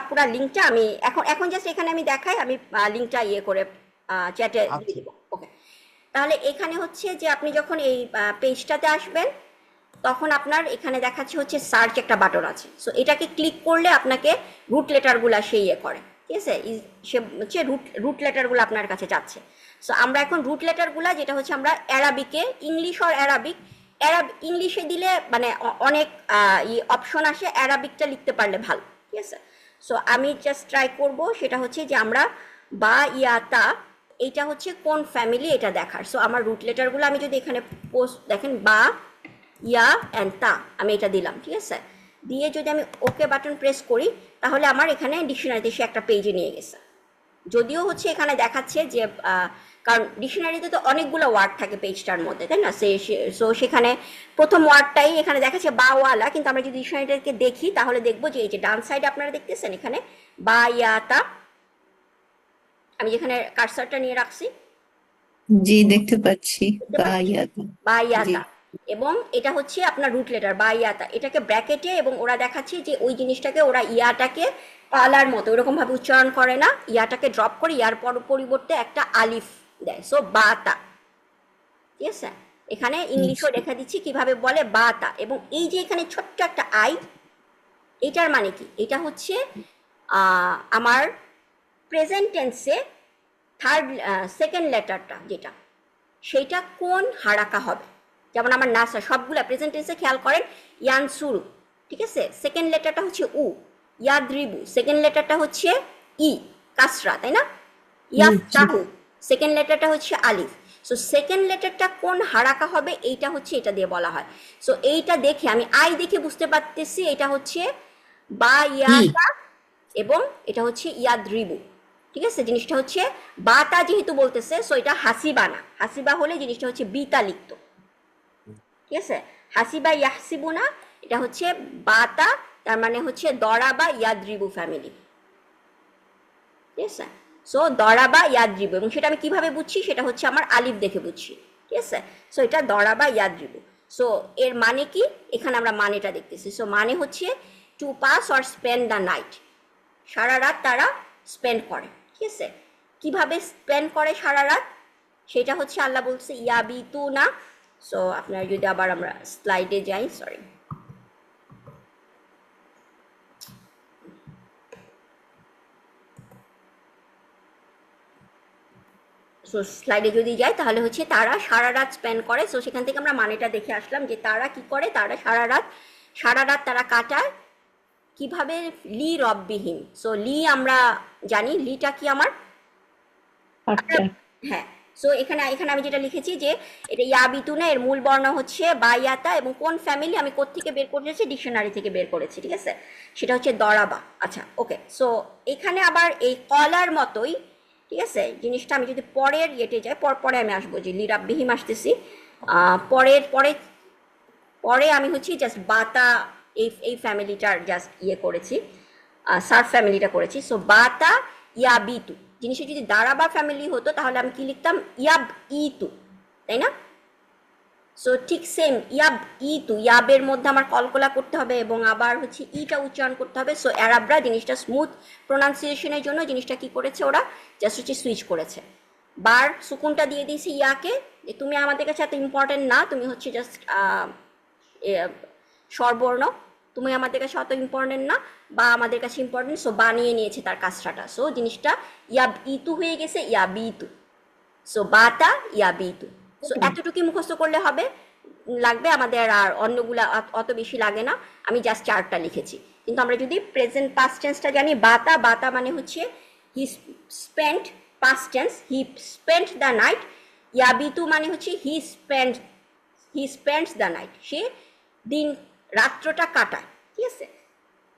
পুরা লিংকটা আমি এখন জাস্ট এখানে আমি দেখাই, আমি লিংকটা ইয়ে করে চ্যাটে দিয়ে দিব, ওকে? তাহলে এখানে হচ্ছে যে আপনি যখন এই পেজটাতে আসবেন, তখন আপনার এখানে দেখাচ্ছে হচ্ছে সার্চ একটা বাটন আছে, সো এটাকে ক্লিক করলে আপনাকে রুট লেটারগুলো সে ইয়ে করে, ঠিক আছে, সে হচ্ছে রুট লেটারগুলো আপনার কাছে যাচ্ছে। সো আমরা এখন রুট লেটারগুলো যেটা হচ্ছে আমরা অ্যারাবিকে, ইংলিশ আর অ্যারাবিক, ইংলিশে দিলে মানে অনেক অপশন আসে, অ্যারাবিকটা লিখতে পারলে ভালো, ঠিক আছে। সো আমি জাস্ট ট্রাই করব, সেটা হচ্ছে যে আমরা বা ইয়াতা, এইটা হচ্ছে কোন ফ্যামিলি এটা দেখার। সো আমার রুট লেটারগুলো আমি যদি এখানে পোস্ট দেখেন, বা ইয়া অ্যান্ড তা, আমি এটা দিলাম, ঠিক আছে। দিয়ে যদি আমি ওকে বাটন প্রেস করি, তাহলে আমার এখানে ডিকশনারিতে সে একটা পেজে নিয়ে গেছে। যদিও হচ্ছে এখানে দেখাচ্ছে যে কারণ ডিকশনারিতে তো অনেকগুলো ওয়ার্ড থাকে পেজটার মধ্যে, তাই না, সো সেখানে প্রথম ওয়ার্ডটাই এখানে দেখাচ্ছে বাওয়ালা, কিন্তু আমরা যদি ডিকশনারিটাকে দেখি তাহলে দেখবো যে এই যে ডান সাইডে আপনারা দেখতেছেন এখানে বা ইয়াতা, আমি যেখানে কার্সারটা নিয়ে রাখছি, জি দেখতে পাচ্ছি দেখতে পাচ্ছি? বায়াতা। জি বায়াতা, এবং এটা হচ্ছে আপনার রুট লেটার বায়াতা, এটাকে ব্র্যাকেটে, এবং ওরা দেখাচ্ছে যে ওই জিনিসটাকে ওরা ইয়াটাকে পালার মতো ওরকম ভাবে উচ্চারণ করে না, ইয়াটাকে ড্রপ করে ইয়ার পরিবর্তে একটা আলিফ দেয়, সো বাতা, ঠিক আছে। এখানে ইংলিশও লেখা দিচ্ছি কিভাবে বলে বাতা, এবং এই যে এখানে ছোট্ট একটা আই, এটার মানে কি, এটা হচ্ছে আমার প্রেজেন্ট টেন্সে সেকেন্ড লেটারটা যেটা, সেইটা কোন হারাকা হবে। যেমন আমার নাসা সবগুলা প্রেজেন্ট টেন্সে খেয়াল করেন, ইয়ানসুরু, ঠিক আছে, সেকেন্ড লেটারটা হচ্ছে উ, ইয়াদ্রিবু সেকেন্ড লেটারটা হচ্ছে ই, কাসরা, তাই না, ইয়াফতাহু সেকেন্ড লেটারটা হচ্ছে আলিফ। সো সেকেন্ড লেটারটা কোন হারাকা হবে এইটা হচ্ছে এটা দিয়ে বলা হয়। সো এইটা দেখে আমি আই দেখে বুঝতে পারতেছি এটা হচ্ছে বা ইয়াতা, এবং এটা হচ্ছে ইয়াদ্রিবু, ঠিক আছে। জিনিসটা হচ্ছে বাতা যেহেতু বলতেছে, সো এটা হাসিবা না, হাসিবা হলে জিনিসটা হচ্ছে বিতা লিখত, ঠিক আছে। হাসিবা ইয়াহসিবু না, এটা হচ্ছে বাতা, তার মানে হচ্ছে দরাবা ইয়াদ্রিবু ফ্যামিলি, ঠিক আছে। সো দরাবা ইয়াদ্রিবু, এবং সেটা আমি কিভাবে বুঝছি, সেটা হচ্ছে আমার আলিফ দেখে বুঝছি, ঠিক আছে। সো এটা দরাবা ইয়াদ্রিবু। সো এর মানে কি, এখানে আমরা মানেটা দেখতেছি। সো মানে হচ্ছে to pass or spend the night, সারা রাত তারা স্পেন্ড করে, ঠিক আছে। কিভাবে স্পেন্ড করে সারা রাত, সেটা হচ্ছে আল্লাহ বলছে ইয়াবিতু না। সো আপনারা যদি আবার আমরা স্লাইডে যাই, সরি, সো স্লাইডে যদি যাই তাহলে হচ্ছে তারা সারা রাত স্পেন্ড করে। সো সেখান থেকে আমরা মানেটা দেখে আসলাম যে তারা কি করে, তারা সারা রাত তারা কাটায় কিভাবে, লি রব্বিহিম। সো লি আমরা জানি, লিটা কি আমার, আচ্ছা হ্যাঁ। সো এখানে আমি যেটা লিখেছি যে এটা ইয়াবিতুনা, এর মূল বর্ণ হচ্ছে বায়াতা, এবং কোন ফ্যামিলি আমি কোত্থেকে বের করেছি, ডিকশনারি থেকে বের করেছি, ঠিক আছে, সেটা হচ্ছে দরাবা। আচ্ছা ওকে, সো এখানে আবার এই কলার মতোই, ঠিক আছে, জিনিসটা আমি যদি পরের ইয়েতে যাই, পরে আমি আসবো যে লিরাব্বিহিম আসতেছি, পরে আমি হচ্ছে জাস্ট বাতা এই ফ্যামিলিটার জাস্ট ইয়ে করেছি, সার্ফ ফ্যামিলিটা করেছি। সো বাতা ইয়াবিতু, জিনিসটা যদি দারাবা ফ্যামিলি হতো তাহলে আমি কি লিখতাম, ইয়াব ইতু, তাই না। সো ঠিক সেম ইয়াব ইতু, ইয়াবের মধ্যে আমার কলকলা করতে হবে এবং আবার হচ্ছে ইটা উচ্চারণ করতে হবে। সো অ্যারাবরা জিনিসটা স্মুথ প্রোনাউন্সিয়েশনের জন্য জিনিসটা কি করেছে, ওরা জাস্ট হচ্ছে সুইচ করেছে, বার সুকুনটা দিয়ে দিয়েছি ইয়াকে, যে তুমি আমাদের কাছে এত ইম্পর্টেন্ট না, তুমি হচ্ছে জাস্ট স্বরবর্ণ, তুমি আমাদের কাছে অত ইম্পর্টেন্ট না, বা আমাদের কাছে ইম্পর্টেন্ট, সো বানিয়ে নিয়েছে তার কাজটা। সো জিনিসটা ইয়াব ইতু হয়ে গেছে ইয়াবিতু, সো বাতা ইয়াবিতু। সো এতটুকুই মুখস্থ করলে হবে, লাগবে আমাদের আর অন্যগুলা অত বেশি লাগে না, আমি জাস্ট চারটা লিখেছি। কিন্তু আমরা যদি প্রেজেন্ট পাস্ট টেন্সটা জানি, বাতা মানে হচ্ছে he spent, past tense he spent the night, ইয়াবিতু মানে হচ্ছে হি স্পেন্ডস দ্য নাইট, সে দিন রাত্রটা কাটায়, ঠিক আছে।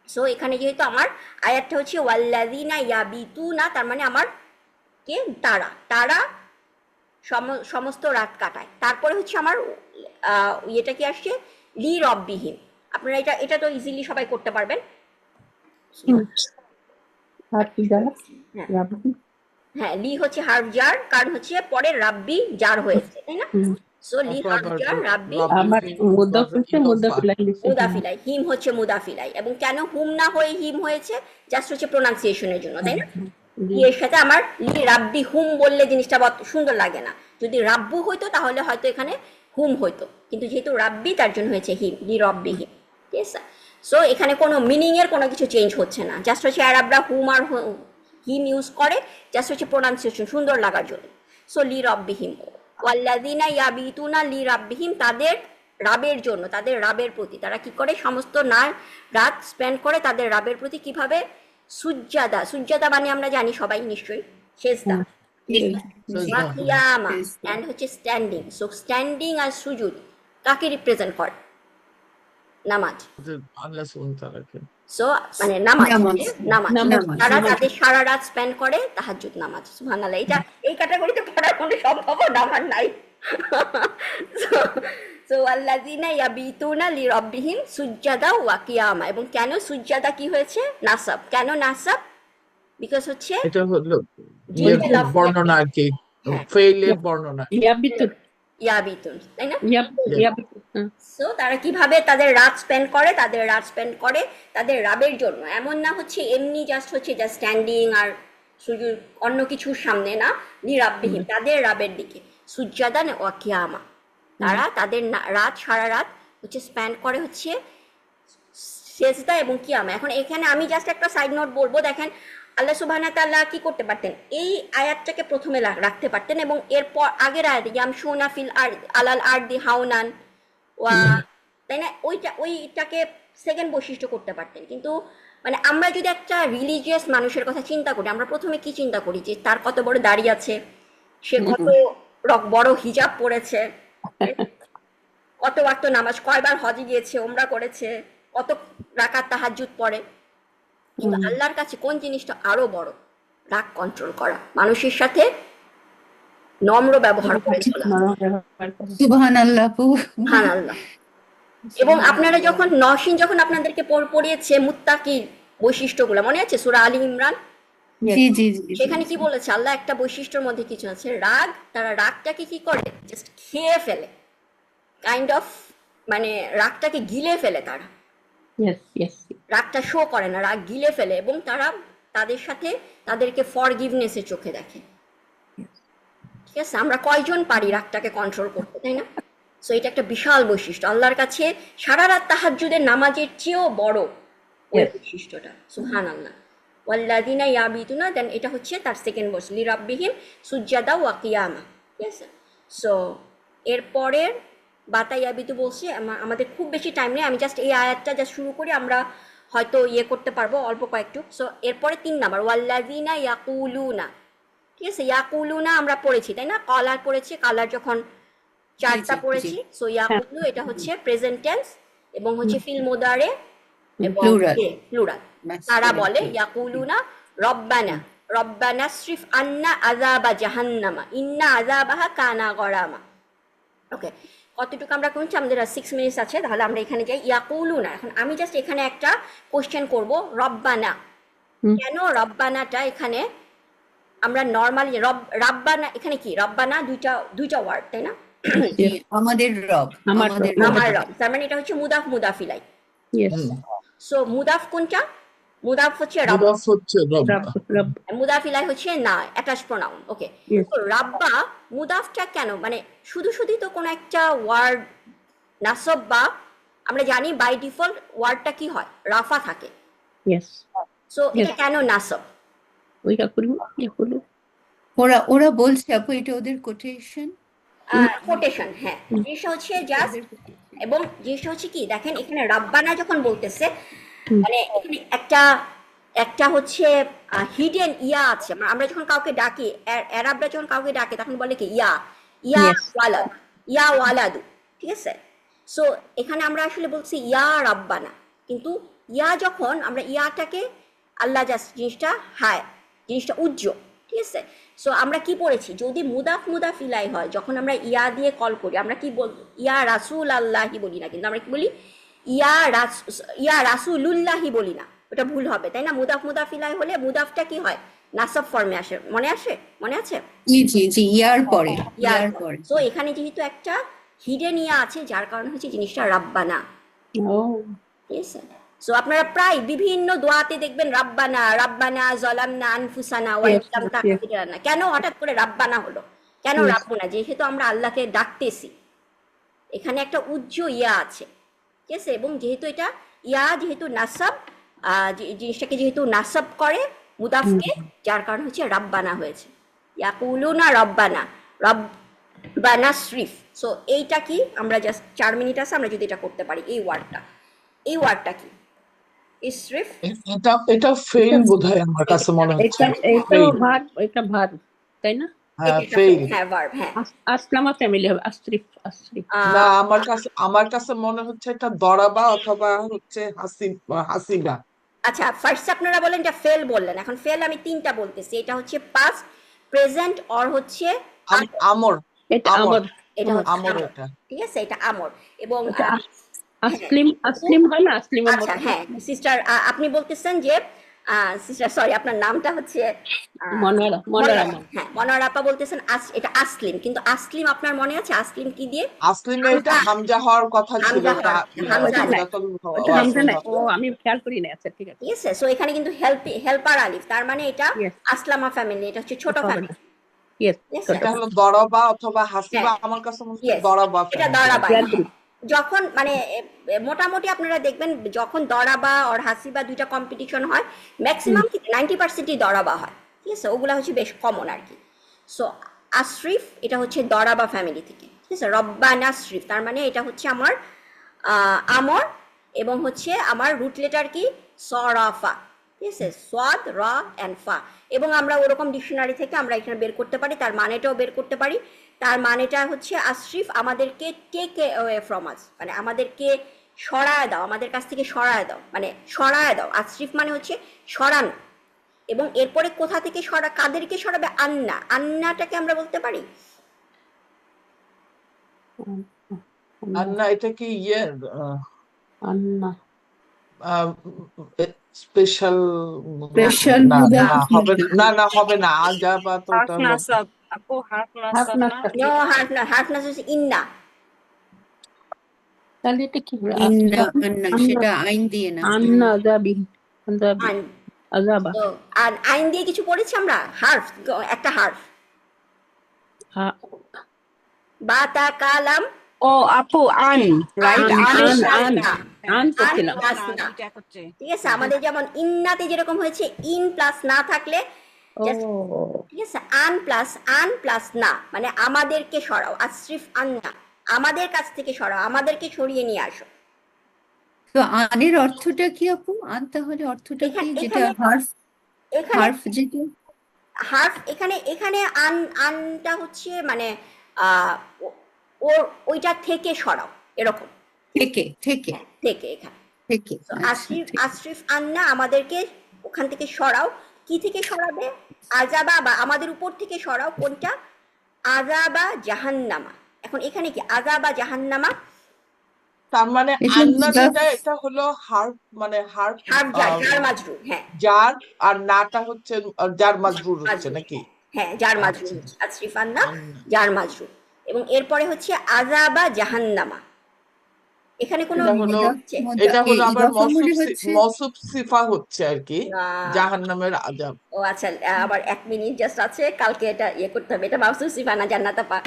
সো এখানে যেহেতু আমার আয়াতটা হচ্ছে ওয়াল্লাযিনা ইয়াবিতুনা, তার মানে আমার কে, তারা সমস্ত রাত কাটায়। তারপরে হচ্ছে আমার ইয়েটা কি আসছে, লি রব্বিহিম। আপনারা এটা তো ইজিলি সবাই করতে পারবেন। হ্যাঁ, লি হচ্ছে হার্ফ জার, কারণ হচ্ছে পরে রাব্বি জার হয়েছে, তাই না। সো লি হার্ফ জার রাব্বি, আমার মুদাফিলাই, হিম হচ্ছে মুদাফিলাই, এবং কেন হুম না হয়ে হিম হয়েছে, জাস্ট হচ্ছে প্রোনাউন্সিয়েশনের জন্য, তাই না। এর সাথে আমার লি রাব্বি হুম বললে জিনিসটা সুন্দর লাগে না, যদি রাব্বু হইতো তাহলে হয়তো এখানে হুম হইতো, কিন্তু যেহেতু রাব্বি তার জন্য হয়েছে হিম, লি রব্বি হিম। ঠিক আছে, সো এখানে কোনো মিনিং এর কোনো কিছু চেঞ্জ হচ্ছে না, জাস্ট হচ্ছে আরবরা হুম আর হিম ইউজ করে, জাস্ট হচ্ছে প্রোনাউন্সিয়েশন সুন্দর লাগার জন্য। সো লি রব্বি হিম, ওয়াল্লাযিনা ইয়াবিতুনা লি রাব্বিহিম, তাদের রাবের জন্য, তাদের রাবের প্রতি তারা কি করে, সমস্ত রাত স্পেন্ড করে তাদের রাবের প্রতি কিভাবে, সুজ্জাদা, সুজ্জাদা মানে আমরা জানি সবাই নিশ্চয়ই সেজদা, সেজদা। কিয়ামা এন্ড হচ্ছে স্ট্যান্ডিং। সো স্ট্যান্ডিং আর সুজুদ কাকে রিপ্রেজেন্ট করে, নামাজ। আল্লাহ সুবহানাহু ওয়া তাআলাকে। সো মানে নামাজ, নামাজ। নামাজ নামাজ। তারা তাদের সারা রাত স্পেন্ড করে তাহাজ্জুদ নামাজ। সুবহানাল্লাহ, এটা এই ক্যাটাগরিতে পড়ার কোনো সম্ভাবনা আমার নাই। সো আল্লাযিনা ইয়াবিতুনা লিরাব্বিহিম সুজ্জাদা ওয়া কিয়ামা। এবং কেন সুজ্জাদা কি হয়েছে, নাসাব, কেন নাসাব, বিকজ হচ্ছে এটা হলো জিনকে লাভ বর্ণনা আর কি, হ্যাঁ, ফেইলের বর্ণনা। ইয়াবিতুন ইয়াবিতুন, তাই না? ইয়াবিতুন সো তারা কিভাবে তাদের রাত স্পেন্ড করে, তাদের রাত স্পেন্ড করে তাদের রাবের জন্য, এমন না হচ্ছে এমনি জাস্ট হচ্ছে জাস্ট স্ট্যান্ডিং আর সুযোগ অন্য কিছুর সামনে না, লিরাব্বিহিম তাদের রাবের দিকে, সুজ্জাদান ওয়া কিয়ামা, তারা তাদের রাত সারা রাত হচ্ছে স্পেন্ড করে হচ্ছে সেজদা এবং কিয়ামা। এখন এখানে আমি জাস্ট একটা সাইড নোট বলবো, দেখেন আল্লাহ সুবহানাহু ওয়া তাআলা কি করতে পারতেন, এই আয়াতটাকে প্রথমে রাখতে পারতেন এবং এরপর আগের আয়াতে ইয়ামশুনা ফিল আলাল আরদি হাওনান ওয়া, তাই না, ওইটাকে সেকেন্ড বৈশিষ্ট্য করতে পারতেন। কিন্তু মানে আমরা যদি একটা রিলিজিয়াস মানুষের কথা চিন্তা করি, আমরা প্রথমে কি চিন্তা করি, যে তার কত বড় দাড়ি আছে, সে কত বড় হিজাব পরেছে, কত ওয়াক্ত নামাজ, কয়বার হজে গিয়েছে, ওমরা করেছে, কত রাকাত তাহাজ্জুদ পড়ে। কিন্তু আল্লাহর কাছে কোন জিনিসটা আরো বড়, রাগ কন্ট্রোল করা, মানুষের সাথে নম্র ব্যবহার করে চলা। সুবহানাল্লাহ আপু। সুবহানাল্লাহ। এবং আপনারা যখন নওশীন যখন আপনাদেরকে পড়িয়েছে মুত্তাকির বৈশিষ্ট্যগুলো মনে আছে সূরা আলী ইমরান, জি জি জি জি। সেখানে কি বলেছে আল্লাহ, একটা বৈশিষ্ট্যের মধ্যে কিছু আছে, রাগ, তারা রাগটাকে কি করে, জাস্ট খেয়ে ফেলে, কাইন্ড অফ মানে রাগটাকে গিলে ফেলে, তারা রাগটা শো করে না, রাগ গিলে ফেলে, এবং তারা তাদের সাথে তাদেরকে ফরগিভনেসের চোখে দেখে। ঠিক আছে, আমরা কয়জন পারি রাগটাকে কন্ট্রোল করতে, তাই না? সো এটা একটা বিশাল বৈশিষ্ট্য আল্লাহর কাছে, সারা রাত তাহাজ্জুদের নামাজের চেয়েও বড় ওই বৈশিষ্ট্যটা। সুবহানাল্লাহ। ওয়াল্লাযিনা ইয়াবিতুনা, দেন এটা হচ্ছে তার সেকেন্ড ভার্স, লিরাব্বিহিম সুজ্জাদা ওয়া কিয়ামা। ঠিক আছে, সো এরপরের বাতা ইয়াবিতু বলছে, আমাদের খুব বেশি টাইম নেই, আমি জাস্ট এই আয়াতটা জাস্ট শুরু করি, আমরা হয়তো করতে পারবো অল্প কয়েকটু। সো এরপরে 3 নাম্বার, ওয়াল্লাযিনা ইয়াকুলুনা। ঠিক আছে, ইয়াকুলুনা আমরা পড়েছি, তাই না, কলার পড়েছি, কালার যখন 4টা পড়েছি। সো ইয়াকুলু এটা হচ্ছে প্রেজেন্ট টেন্স এবং হচ্ছে ফিল মুদারে এবং প্লুরাল। তারা বলে ইয়াকুলুনা রব্বানা, রব্বানা শ্রিফ আন্না আযাবা জাহান্নামা ইন্না আযাবাহা কানা গরামা। ওকে, কতটুকু আমরা করছি, আমাদের 6 মিনিটস আছে, তাহলে আমরা এখানে যাই। ইয়াকুলুনা, এখন আমি জাস্ট এখানে একটা কোশ্চেন করব, রব্বানা, কেন রব্বানাটা এখানে আমরা নর্মালি রাব্বানা, এখানে কি রব্বানা দুইটা ওয়ার্ড, তাই না? আমাদের রব, আমাদের রব। আমার রব, তার মানে এটা হচ্ছে মুদাফ মুদাফিলাই। সো মুদাফ কোনটা, মুদাফ হচ্ছে রব, মুদাফ হচ্ছে রব। মুদাফিলাই হচ্ছে না অ্যাটাচ প্রোনাউন। ওকে, তো রাব্বা মুদাফটা কেন, মানে শুধু তো কোনো একটা ওয়ার্ড নাসব, বা আমরা জানি বাই ডিফল্ট ওয়ার্ডটা কি হয়, রাফা থাকে। সো এটা কেন নাসব, ওরা বলছে আপু এটা ওদের কোটেশন। কোটেশন, হ্যাঁ, জিনিসটা হচ্ছে জাস্ট, এবং জিনিসটা হচ্ছে কি, দেখেন এখানে রাব্বানা যখন বলতেছে, মানে এখানে একটা হচ্ছে হিডেন ইয়া আছে। আমরা যখন কাউকে ডাকি, আরবরা যখন কাউকে ডাকে তখন বলে কি ইয়া ওয়ালাদ, ইয়া ওয়ালাদু। ঠিক আছে, সো এখানে আমরা আসলে বলছি ইয়া রাব্বানা, কিন্তু ইয়া যখন আমরা ইয়াটাকে আল্লাহ জাস্ট জিনিসটা হায়, জিনিসটা উজ্জ্বল। ঠিক আছে, সো আমরা কি পড়েছি, যদি মুদাফ ইলাই হয়, যখন আমরা ইয়া দিয়ে কল করি, আমরা কি বল, ইয়া রাসূল আল্লাহি বলি না, কিন্তু আমরা কি বলি, ইয়া রাসূলুল্লাহি বলি না, ওটা ভুল হবে, তাই না? মুদাফ ইলাই হলে মুদাফটা কি হয়, নাসব ফর্মে আসে, মনে আছে? জি জি জি, ইয়ার পরে। সো এখানে যেহেতু একটা হিডেন ইয়া আছে, যার কারণে হচ্ছে জিনিসটা রাব্বানা। ঠিক আছে, সো আপনারা প্রায় বিভিন্ন দোয়াতে দেখবেন রাব্বানা, রাব্বানা যালামনা আনফুসানা ওয়া ইল্লাম তাগফির লানা। কেন হঠাৎ করে রাব্বানা হলো, কেন রাব্বুনা, যেহেতু আমরা আল্লাহকে ডাকতেছি, এখানে একটা উজ্জ ইয়া আছে, ঠিক আছে, এবং যেহেতু এটা ইয়া যেহেতু নাসাব, জিনিসটাকে যেহেতু নাসাব করে মুদাফকে, যার কারণ হচ্ছে রাব্বানা হয়েছে, ইয়াকুলুনা রব্বানা, রব্বানা শরীফ। সো এইটা কি, আমরা জাস্ট 4 মিনিট আছে, আমরা যদি এটা করতে পারি, এই ওয়ার্ডটা কি ইসরিফ, এটা ফেল বোধহয় আমার কাছে মনে হচ্ছে। এটাও ফেল, ভার্ব, এটা ভার্ব, তাই না? হ্যাঁ এটা ফেল। হ্যাঁ ভার্ব, হ্যাঁ। আসলামা ফ্যামিলি হবে, আশরিফ। না, আহ, আমার কাছে মনে হচ্ছে এটা দরাবা অথবা হচ্ছে হাসিবা। আচ্ছা, ফার্স্ট আপনারা বলেন এটা ফেল বললেন, এখন ফেল আমি 3টা বলতেছি, এটা হচ্ছে পাস্ট, প্রেজেন্ট, অর হচ্ছে আমর, এটা আমর, আমর। এটা হচ্ছে আমর আমর, এটা। ঠিক আছে, এটা আমর। এবং এটা হ্যাঁ, আসলিম হয় না, আসলিমের আচ্ছা মতো। হ্যাঁ সিস্টার, আপনি বলতেছেন যে সিস্টার, সরি আপনার নামটা হচ্ছে মনোয়ারা মনোয়ারা, মনোয়ারা। হ্যাঁ মনোয়ারা আপা বলতেছেন এটা আসলিম, কিন্তু আসলিম আপনার মনে আছে আসলিম কি দিয়ে? আসলিমে এটা হামজা হওয়ার কথা ছিল, হামজা এটা হওয়ার, হামজা ওটা নাই, ওটা হামজা নাই। ও, আমি খেয়াল করি না। আচ্ছা, ঠিক আছে। ঠিক আছে। সো এখানে কিন্তু হেল্পার আলিফ, তার মানে এটা ইয়েস, আসলামা ফ্যামিলি, এটা হচ্ছে ছোট হবে ফ্যামিলি, না। ইয়েস, ঠিক আছে। এটা হলো দরাবা অথবা হাসিবা, হ্যাঁ, আমার কাছে মনে হচ্ছে ইয়েস, দরাবা এটা ফ্যামিলি। দরাবা। ইয়াদ্রি। যখন মানে মোটামুটি আপনারা দেখবেন যখন দরাবা আর হাসিবা দুইটা কম্পিটিশন হয়, ম্যাক্সিমাম 90%ই দরাবা হয়, ঠিক আছে, ওগুলা হচ্ছে বেশ কমন আর কি। সো আশরিফ এটা হচ্ছে দরাবা ফ্যামিলি থেকে, ঠিক আছে, রব্বানা আশরিফ, তার মানে এটা হচ্ছে আমার আমর, এবং হচ্ছে আমার রুট লেটার কি সরাফা, ঠিক আছে, সোয়াদ র অ্যান্ড ফা। এবং আমরা ওরকম ডিকশনারি থেকে আমরা এখানে বের করতে পারি, তার মানেটাও বের করতে পারি। তার মানেটা হচ্ছে আশরিফ আমাদেরকে টেক অ্যাওয়ে ফ্রম আস, মানে আমাদেরকে সরায় দাও, আমাদের কাছ থেকে সরায় দাও, মানে সরায় দাও। আশরিফ মানে হচ্ছে সরানো। এবং এরপরে কোথা থেকে কাদেরকে সরাবে? আন্নাটাকে আমরা বলতে পারি আর না, এটা কি ইয়ে আন্না স্পেশাল? স্পেশাল না মুদাফ না হবে মুদাফ। না, না হবে না, আজাবা তো হার্ফ ওটা হলো। নাসাব আপু, হার্ফ হাফ নাসাব না? নাস্তা। নো, হার্ফ না হচ্ছে ইন্না। তাহলে এটা কি হবে? ইন্না আসলাম আন্না, আন্না, সেটা আইন দিয়ে না। আন্না আজাবি, আজাবি, আন আজাবা। তো আর আইন দিয়ে কিছু পড়েছি আমরা, হার্ফ, একটা হার্ফ, বা তা কালাম, ও আপু, আন, রাইট, আন আনের প্লাস সাথে আন না, আন আন করছিলাম। প্লাস না, না, দুইটা এক হচ্ছে। ঠিক আছে। আমাদের যেমন ইন্নাতে যেরকম হয়েছে ইন প্লাস না থাকলে ও, just, ঠিক আছে, আন প্লাস না, মানে আমাদেরকে সরাও, আশরিফ আন্না, আমাদের কাছ থেকে সরাও, আমাদেরকে সরিয়ে নিয়ে আসো। তো আনের অর্থটা কি আপু? আন তাহলে অর্থটা কি, যেটা এখানে হার্ফ, এখানে হার্ফ যেটা হার্ফ, এখানে আনটা হচ্ছে মানে আহ, ও- ওর ওইটা থেকে সরাও, এরকম থেকে থেকে থেকে এখানে। থেকে। তো আচ্ছা, ঠিক। আশরিফ আন্না, আমাদেরকে ওখান থেকে সরাও। কি থেকে সরাবে? আজাবা, বা আমাদের উপর থেকে সরাও, কোনটা? আজাবা জাহান্নামা। এখন এখানে কি আজাবা জাহান্নামা, তার মানে এটা আন্না মুদাফ। যেটা, এটা হলো হার্ফ, মানে হার্ফ হার্ফ জার মাজরুর, হ্যাঁ জার, আর নাটা হচ্ছে জার মাজরুর হচ্ছে মাজরুর, নাকি? হ্যাঁ জার মাজরুর আচ্ছা, হচ্ছে আশরিফ আন্না, আন্না। জার মাজরুর। এবং এরপরে হচ্ছে আজাবা জাহান্নামা, এখানে কোনো এটা হলো হচ্ছে এটা হলো আবার ইদাফা মনে হচ্ছে। মৌসুফ সিফা হচ্ছে আর কি, আহ, জাহান্নামের আযাব। ও আচ্ছা, আবার 1 মিনিট জাস্ট আছে, কালকে এটা ইয়ে করতে হবে, এটা মাহসুস সিফানা জান্নাত আপা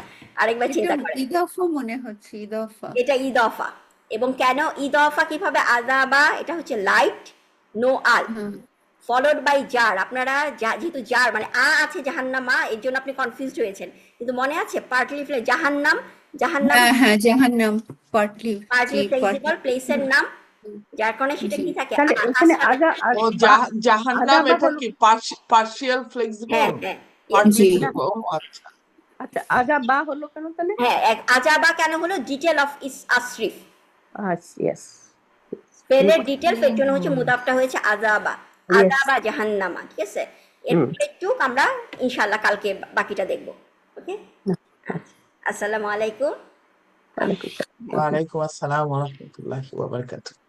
আরেকবার এটা চিন্তা করে। ইদাফা মনে হচ্ছে, ইদাফা। এটা ইদফা। এবং কেন ইদফা, কিভাবে? আযাবা এটা হচ্ছে লাইট, নো আল, হ্যাঁ ফলোড বাই জার। আপনারা যেহেতু জার মানে আছে জাহান্নামা, এর জন্য আপনি কনফিউজড হয়েছেন, কিন্তু মনে আছে পার্টলি জাহান্নাম, জাহান্নাম হ্যাঁ হ্যাঁ, জাহান্নাম পার্টলি, জি পার্টলি ফ্লেক্সিবল পার্টলি। প্লেসের নাম, যার কারণে সেটা জি কি থাকে তাহলে এখানে ও জাহান্নাম, আজাবা এটা হলো, কি পার্শিয়াল ফ্লেক্সিবল, হ্যাঁ হ্যাঁ পার্টলি জি ফ্লেক্সিবল? আচ্ছা। আচ্ছা, আজাবা হলো কেন তাহলে? হ্যাঁ, আজাবা কেন হলো? ডিটেল অফ আশরিফ, আচ্ছা, ইয়েস, ফেলের ডিটেল, এর জন্য হচ্ছে মুদাফটা হয়েছে আজাবা, ইয়েস। আজাবা জাহান্নামা, ঠিক আছে। এরপরে একটু আমরা ইনশাআল্লাহ কালকে বাকিটা দেখব। ওকে, আসসালামু আলাইকুম। ওয়ালাইকুম আসসালাম। ওয়ালাইকুম আসসালাম ওয়া রাহমাতুল্লাহি ওয়া বারাকাতুহু।